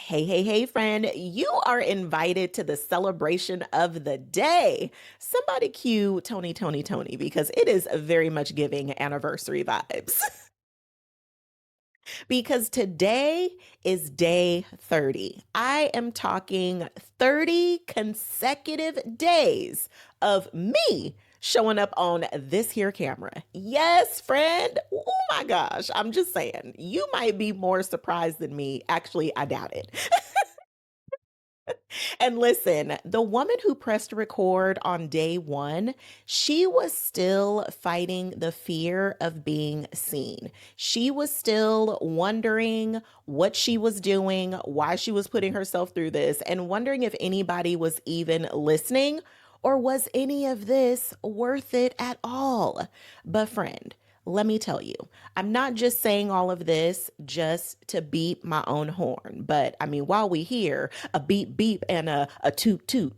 Hey, hey, hey, friend, you are invited to the celebration of the day. Somebody cue Tony, Tony, Tony, because it is very much giving anniversary vibes. Because today is day 30. I am talking 30 consecutive days of me showing up on this here camera. Yes, friend. Oh my gosh. I'm just saying, you might be more surprised than me. Actually, I doubt it. And listen, the woman who pressed record on day one, she was still fighting the fear of being seen. She was still wondering what she was doing, why she was putting herself through this, and wondering if anybody was even listening or was any of this worth it at all. But, friend, let me tell you, I'm not just saying all of this just to beat my own horn, but I mean, while we hear a beep beep and a toot toot.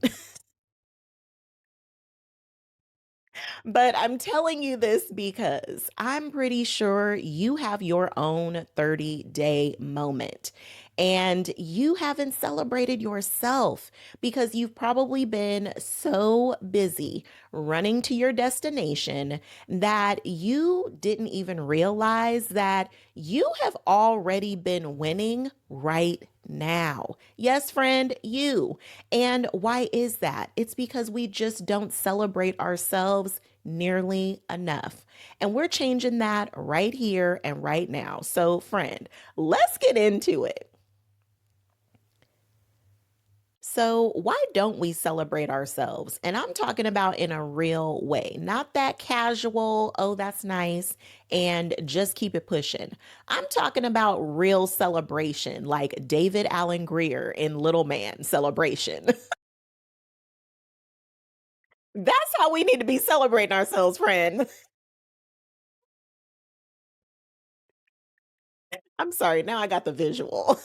But I'm telling you this because I'm pretty sure you have your own 30-day moment. And you haven't celebrated yourself because you've probably been so busy running to your destination that you didn't even realize that you have already been winning right now. Yes, friend, you. And why is that? It's because we just don't celebrate ourselves nearly enough. And we're changing that right here and right now. So, friend, let's get into it. So, why don't we celebrate ourselves? And I'm talking about in a real way, not that casual, oh, that's nice, and just keep it pushing. I'm talking about real celebration, like David Allen Greer in Little Man celebration. That's how we need to be celebrating ourselves, friend. I'm sorry, now I got the visual.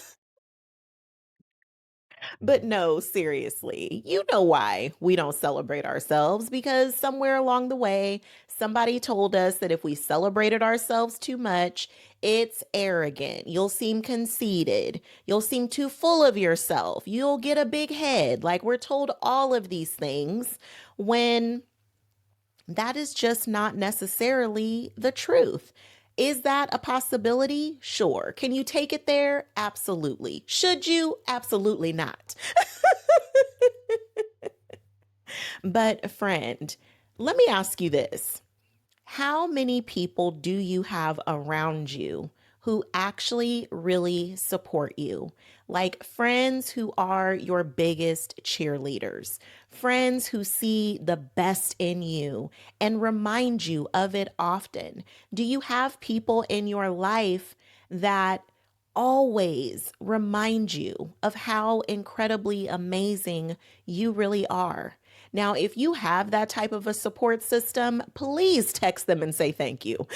But no, seriously, you know why we don't celebrate ourselves because somewhere along the way, somebody told us that if we celebrated ourselves too much, it's arrogant. You'll seem conceited. You'll seem too full of yourself. You'll get a big head. Like we're told all of these things when that is just not necessarily the truth. Is that a possibility? Sure. Can you take it there? Absolutely. Should you? Absolutely not. But, friend, let me ask you this. How many people do you have around you who actually really support you? Like friends who are your biggest cheerleaders, friends who see the best in you and remind you of it often. Do you have people in your life that always remind you of how incredibly amazing you really are? Now, if you have that type of a support system, please text them and say thank you.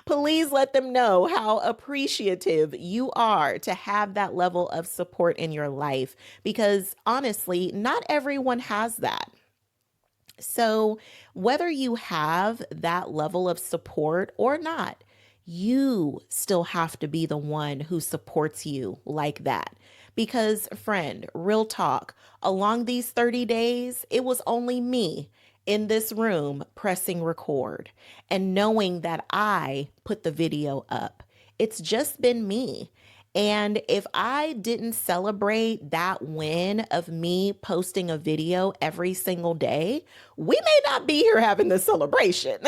Please let them know how appreciative you are to have that level of support in your life because honestly, not everyone has that. So, whether you have that level of support or not, you still have to be the one who supports you like that. Because, friend, real talk, along these 30 days, it was only me in this room pressing record and knowing that I put the video up. It's just been me. And if I didn't celebrate that win of me posting a video every single day, we may not be here having this celebration.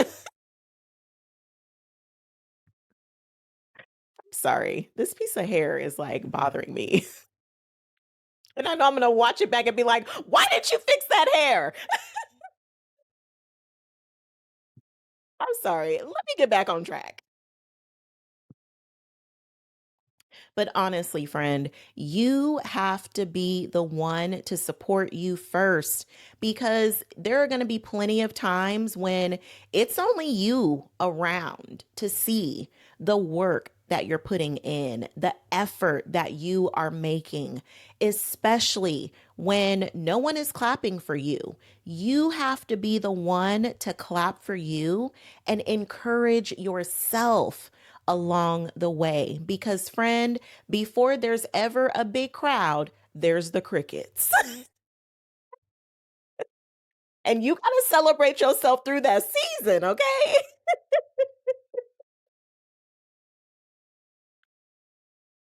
Sorry, this piece of hair is like bothering me. And I know I'm going to watch it back and be like, why didn't you fix that hair? I'm sorry. Let me get back on track. But honestly, friend, you have to be the one to support you first because there are going to be plenty of times when it's only you around to see the work that you're putting in, the effort that you are making, especially when no one is clapping for you. You have to be the one to clap for you and encourage yourself along the way. Because, friend, before there's ever a big crowd, there's the crickets. And you got to celebrate yourself through that season, okay?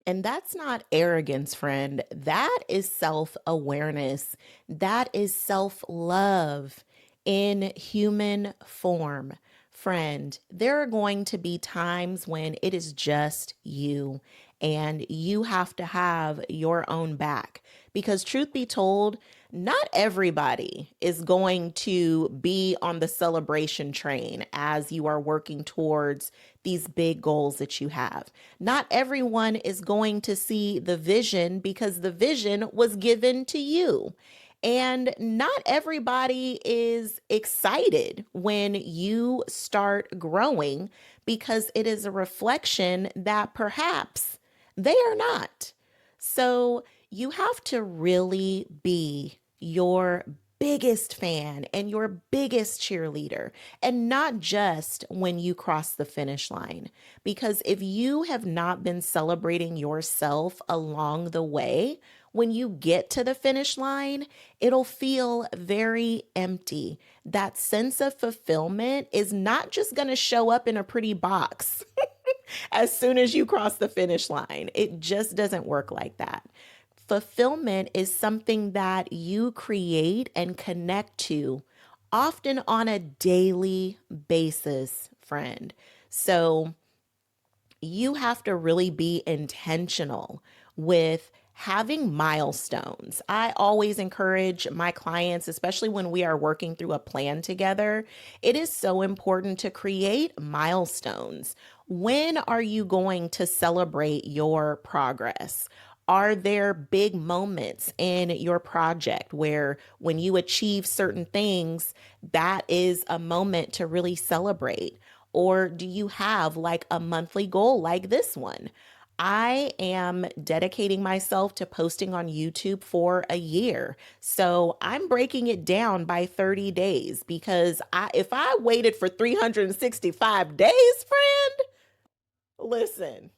And that's not arrogance, friend. That is self awareness. That is self love in human form. Friend, there are going to be times when it is just you and you have to have your own back. Because, truth be told, not everybody is going to be on the celebration train as you are working towards these big goals that you have. Not everyone is going to see the vision because the vision was given to you. And not everybody is excited when you start growing because it is a reflection that perhaps they are not. So you have to really be your biggest fan and your biggest cheerleader, and not just when you cross the finish line. Because if you have not been celebrating yourself along the way, when you get to the finish line, it'll feel very empty. That sense of fulfillment is not just going to show up in a pretty box as soon as you cross the finish line. It just doesn't work like that. Fulfillment is something that you create and connect to often on a daily basis, friend. So you have to really be intentional with having milestones. I always encourage my clients, especially when we are working through a plan together, it is so important to create milestones. When are you going to celebrate your progress? Are there big moments in your project where when you achieve certain things, that is a moment to really celebrate? Or do you have like a monthly goal like this one? I am dedicating myself to posting on YouTube for a year. So I'm breaking it down by 30 days because if I waited for 365 days, friend, listen,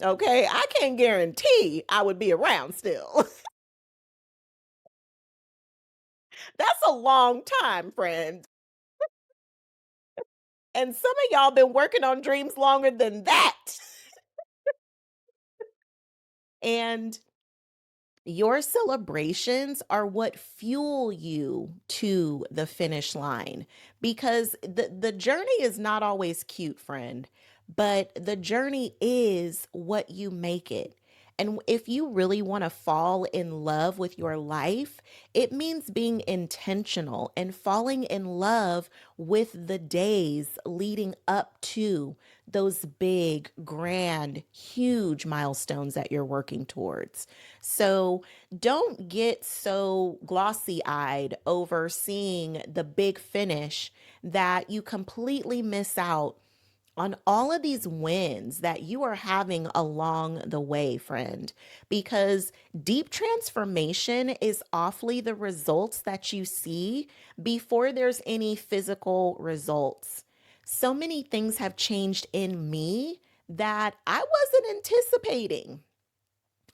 okay, I can't guarantee I would be around still. That's a long time, friend. And some of y'all been working on dreams longer than that. And your celebrations are what fuel you to the finish line because the journey is not always cute, friend, but the journey is what you make it. And if you really want to fall in love with your life, it means being intentional and falling in love with the days leading up to those big, grand, huge milestones that you're working towards. So don't get so glossy eyed over seeing the big finish that you completely miss out on all of these wins that you are having along the way, friend, because deep transformation is awfully the results that you see before there's any physical results. So many things have changed in me that I wasn't anticipating.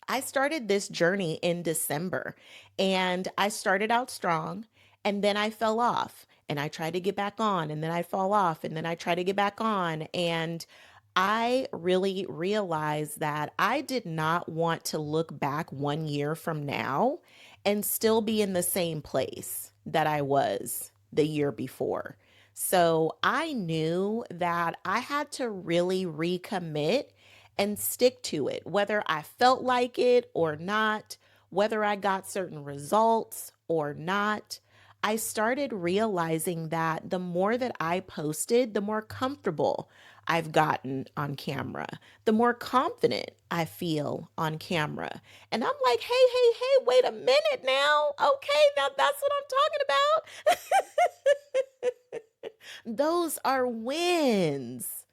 I started this journey in December and I started out strong and then I fell off and I tried to get back on and then I fall off and then I try to get back on. And I really realized that I did not want to look back 1 year from now and still be in the same place that I was the year before. So I knew that I had to really recommit and stick to it, whether I felt like it or not, whether I got certain results or not. I started realizing that the more that I posted, the more comfortable I've gotten on camera, the more confident I feel on camera. And I'm like, hey, wait a minute now. Okay, now that's what I'm talking about. Those are wins.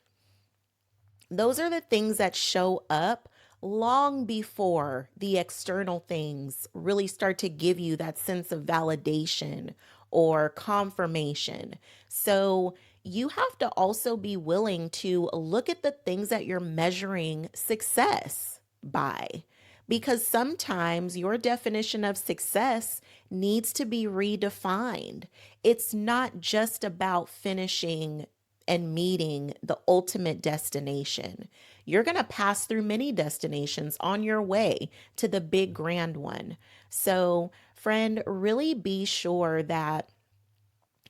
Those are the things that show up long before the external things really start to give you that sense of validation or confirmation. So you have to also be willing to look at the things that you're measuring success by. Because sometimes your definition of success needs to be redefined. It's not just about finishing and meeting the ultimate destination. You're going to pass through many destinations on your way to the big grand one. So, friend, really be sure that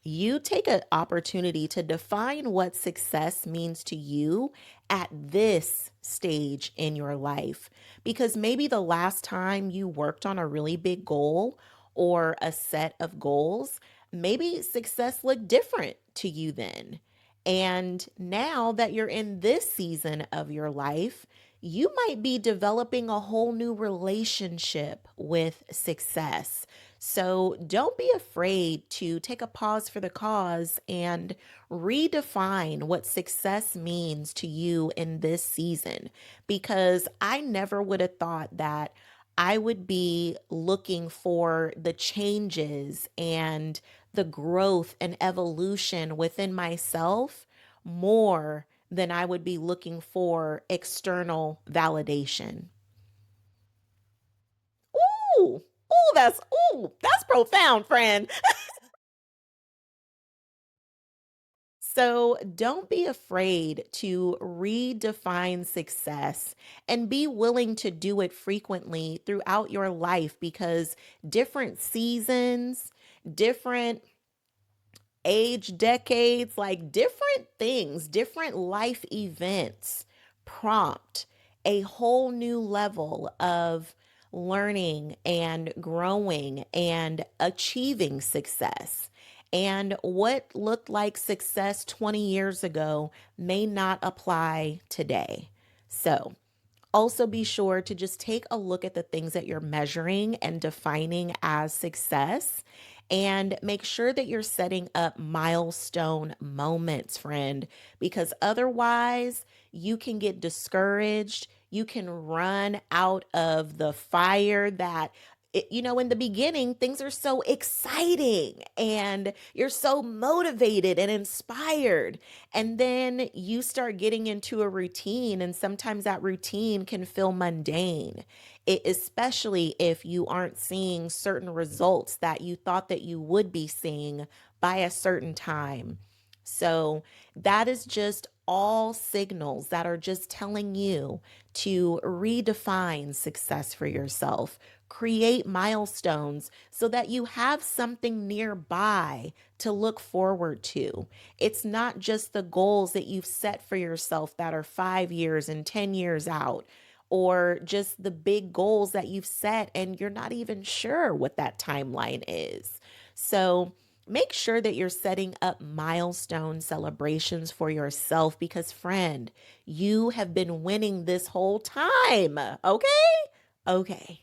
you take an opportunity to define what success means to you at this stage in your life. Because maybe the last time you worked on a really big goal or a set of goals, maybe success looked different to you then. And now that you're in this season of your life, you might be developing a whole new relationship with success. So don't be afraid to take a pause for the cause and redefine what success means to you in this season. Because I never would have thought that I would be looking for the changes and the growth and evolution within myself more than I would be looking for external validation. Ooh, that's profound, friend. So don't be afraid to redefine success and be willing to do it frequently throughout your life because different seasons, different age, decades, like different things, different life events prompt a whole new level of learning and growing and achieving success. And what looked like success 20 years ago may not apply today. So, also be sure to just take a look at the things that you're measuring and defining as success and make sure that you're setting up milestone moments, friend, because otherwise you can get discouraged. You can run out of the fire that in the beginning, things are so exciting and you're so motivated and inspired. And then you start getting into a routine, and sometimes that routine can feel mundane, especially if you aren't seeing certain results that you thought that you would be seeing by a certain time. So that is just all signals that are just telling you to redefine success for yourself. Create milestones so that you have something nearby to look forward to. It's not just the goals that you've set for yourself that are 5 years and 10 years out, or just the big goals that you've set and you're not even sure what that timeline is. So, make sure that you're setting up milestone celebrations for yourself because, friend, you have been winning this whole time. Okay? Okay.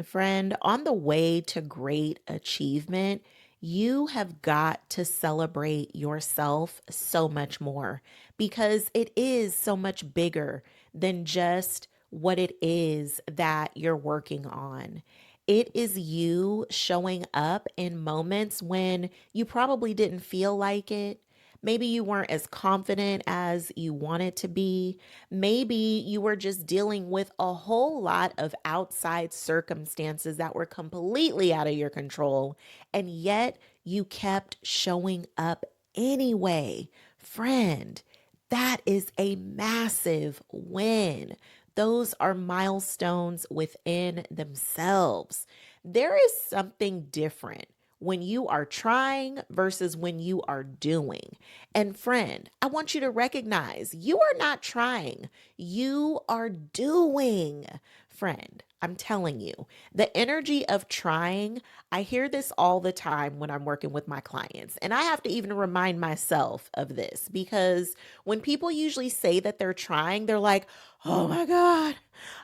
Friend, on the way to great achievement, you have got to celebrate yourself so much more because it is so much bigger than just what it is that you're working on. It is you showing up in moments when you probably didn't feel like it. Maybe you weren't as confident as you wanted to be. Maybe you were just dealing with a whole lot of outside circumstances that were completely out of your control, and yet you kept showing up anyway. Friend, that is a massive win. Those are milestones within themselves. There is something different when you are trying versus when you are doing. And friend, I want you to recognize you are not trying, you are doing. Friend, I'm telling you, the energy of trying, I hear this all the time when I'm working with my clients. And I have to even remind myself of this because when people usually say that they're trying, they're like, oh my God,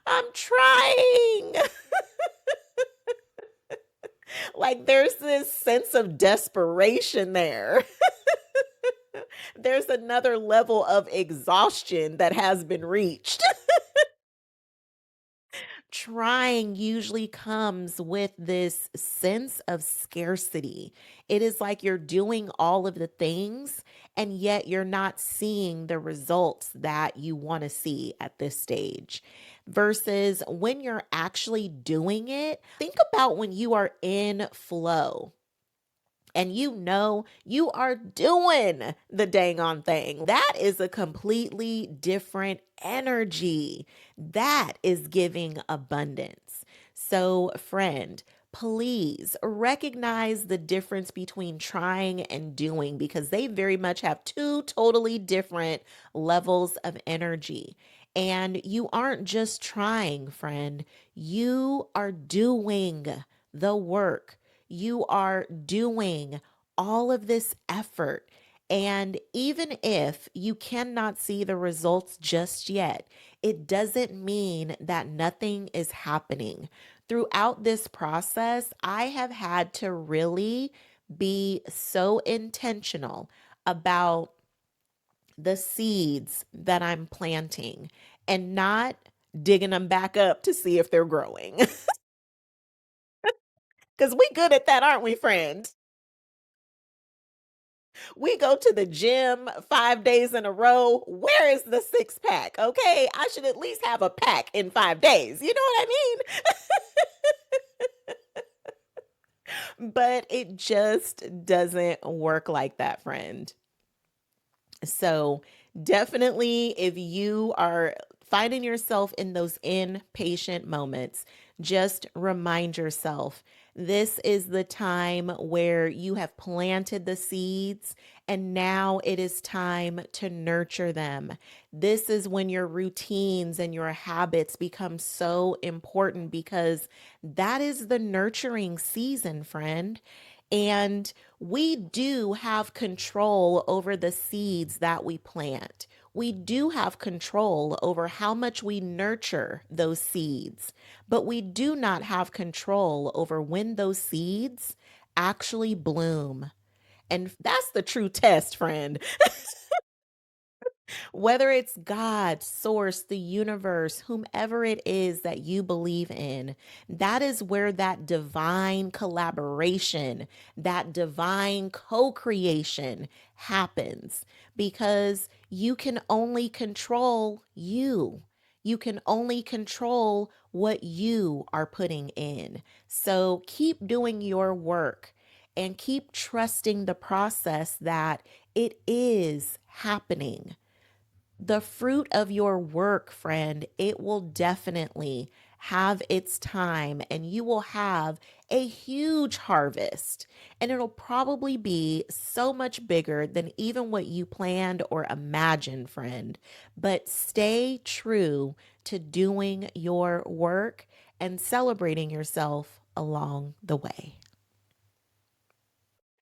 I'm trying. Like there's this sense of desperation there. There's another level of exhaustion that has been reached. Trying usually comes with this sense of scarcity. It is like you're doing all of the things and yet you're not seeing the results that you want to see at this stage. Versus when you're actually doing it, think about when you are in flow and you know you are doing the dang on thing. That is a completely different energy. That is giving abundance. So, friend, please recognize the difference between trying and doing because they very much have two totally different levels of energy. And you aren't just trying, friend, you are doing the work. You are doing all of this effort. And even if you cannot see the results just yet, it doesn't mean that nothing is happening. Throughout this process, I have had to really be so intentional about the seeds that I'm planting and not digging them back up to see if they're growing. Because we good at that, aren't we, friends? We go to the gym 5 days in a row. Where is the six pack? Okay. I should at least have a pack in 5 days. You know what I mean? But it just doesn't work like that, friend. So, definitely, if you are finding yourself in those impatient moments, just remind yourself this is the time where you have planted the seeds and now it is time to nurture them. This is when your routines and your habits become so important because that is the nurturing season, friend. And we do have control over the seeds that we plant. We do have control over how much we nurture those seeds, but we do not have control over when those seeds actually bloom. And that's the true test, friend. Whether it's God, source, the universe, whomever it is that you believe in, that is where that divine collaboration, that divine co creation happens because you can only control you. You can only control what you are putting in. So keep doing your work and keep trusting the process that it is happening. The fruit of your work, friend, it will definitely have its time and you will have a huge harvest. And it'll probably be so much bigger than even what you planned or imagined, friend. But stay true to doing your work and celebrating yourself along the way.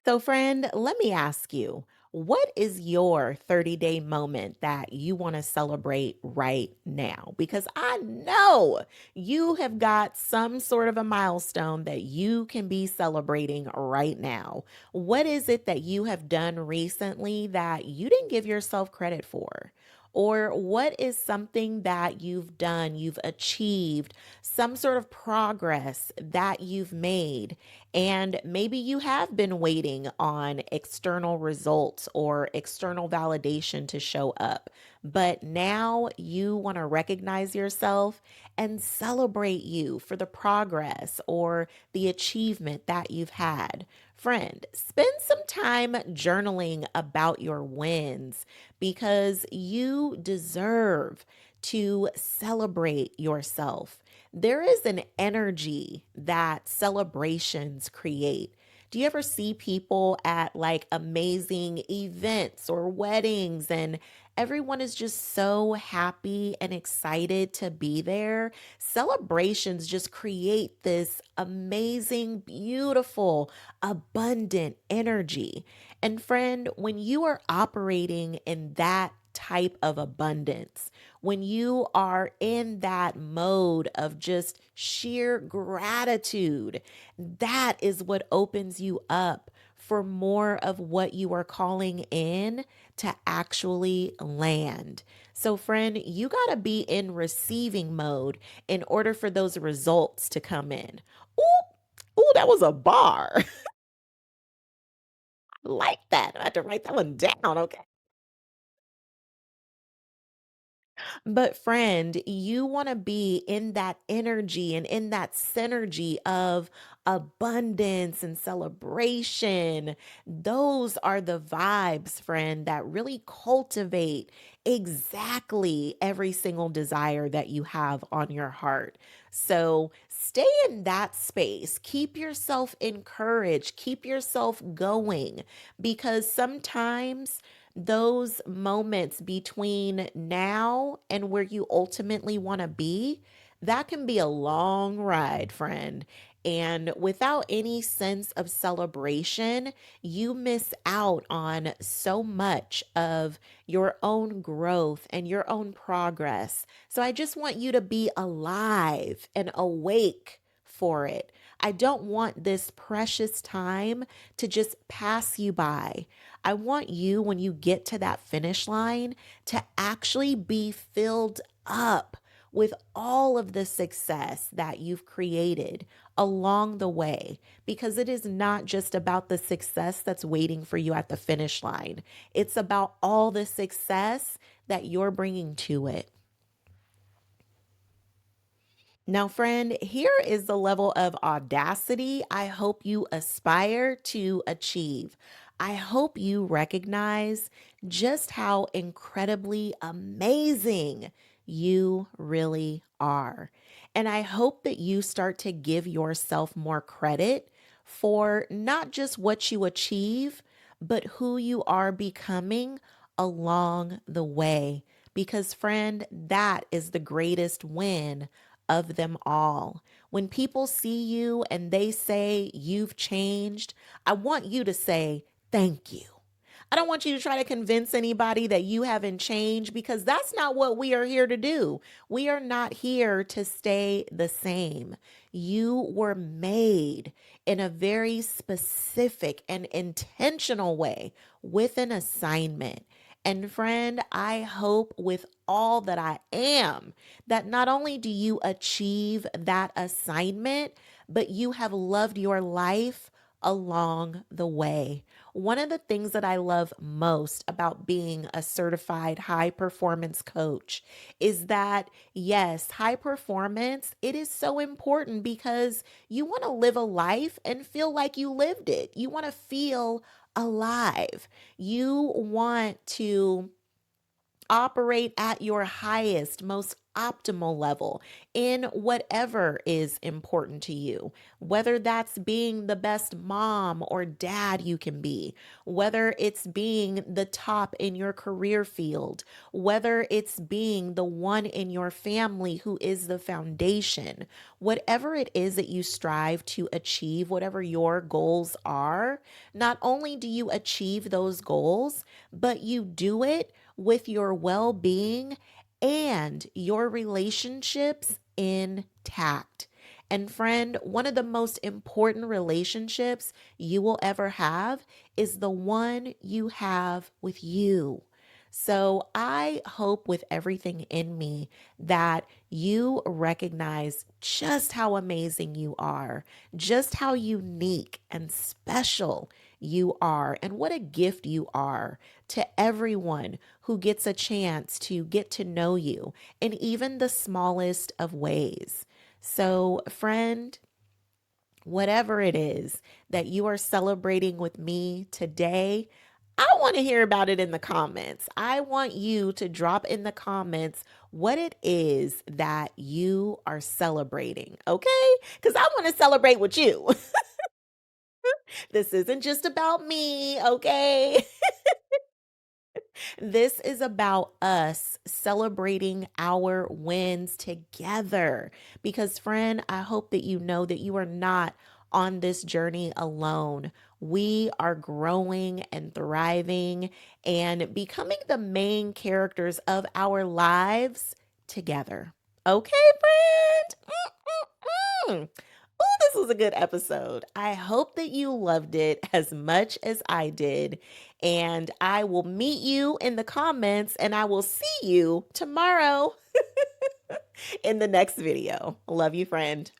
So, friend, let me ask you, what is your 30-day moment that you want to celebrate right now? Because I know you have got some sort of a milestone that you can be celebrating right now. What is it that you have done recently that you didn't give yourself credit for? Or what is something that you've done, you've achieved, some sort of progress that you've made? And maybe you have been waiting on external results or external validation to show up, but now you want to recognize yourself and celebrate you for the progress or the achievement that you've had. Friend, spend some time journaling about your wins because you deserve to celebrate yourself. There is an energy that celebrations create. Do you ever see people at like amazing events or weddings and everyone is just so happy and excited to be there? Celebrations just create this amazing, beautiful, abundant energy. And friend, when you are operating in that type of abundance, when you are in that mode of just sheer gratitude, that is what opens you up for more of what you are calling in to actually land. So, friend, you got to be in receiving mode in order for those results to come in. Ooh, ooh, that was a bar. Like that. I had to write that one down. Okay. But friend, you want to be in that energy and in that synergy of abundance and celebration. Those are the vibes, friend, that really cultivate exactly every single desire that you have on your heart. So stay in that space. Keep yourself encouraged. Keep yourself going because sometimes those moments between now and where you ultimately want to be, that can be a long ride, friend. And without any sense of celebration, you miss out on so much of your own growth and your own progress. So I just want you to be alive and awake for it. I don't want this precious time to just pass you by. I want you, when you get to that finish line, to actually be filled up with all of the success that you've created along the way, because it is not just about the success that's waiting for you at the finish line. It's about all the success that you're bringing to it. Now, friend, here is the level of audacity I hope you aspire to achieve. I hope you recognize just how incredibly amazing you really are. And I hope that you start to give yourself more credit for not just what you achieve, but who you are becoming along the way. Because, friend, that is the greatest win of them all. When people see you and they say you've changed, I want you to say, thank you. I don't want you to try to convince anybody that you haven't changed because that's not what we are here to do. We are not here to stay the same. You were made in a very specific and intentional way with an assignment. And friend, I hope with all that I am that not only do you achieve that assignment, but you have loved your life along the way. One of the things that I love most about being a certified high performance coach is that, yes, high performance, it is so important because you want to live a life and feel like you lived it. You want to feel alive. You want to operate at your highest, most optimal level in whatever is important to you, whether that's being the best mom or dad you can be, whether it's being the top in your career field, whether it's being the one in your family who is the foundation, whatever it is that you strive to achieve, whatever your goals are, not only do you achieve those goals, but you do it with your well being and your relationships intact. And friend, one of the most important relationships you will ever have is the one you have with you. So I hope with everything in me that you recognize just how amazing you are, just how unique and special you are, and what a gift you are to everyone who gets a chance to get to know you in even the smallest of ways. So, friend, whatever it is that you are celebrating with me today, I want to hear about it in the comments. I want you to drop in the comments what it is that you are celebrating, okay? Because I want to celebrate with you. This isn't just about me, okay? This is about us celebrating our wins together. Because, friend, I hope that you know that you are not on this journey alone. We are growing and thriving and becoming the main characters of our lives together. Okay, friend? Mm-mm-mm. Oh, this was a good episode. I hope that you loved it as much as I did. And I will meet you in the comments and I will see you tomorrow in the next video. Love you, friend.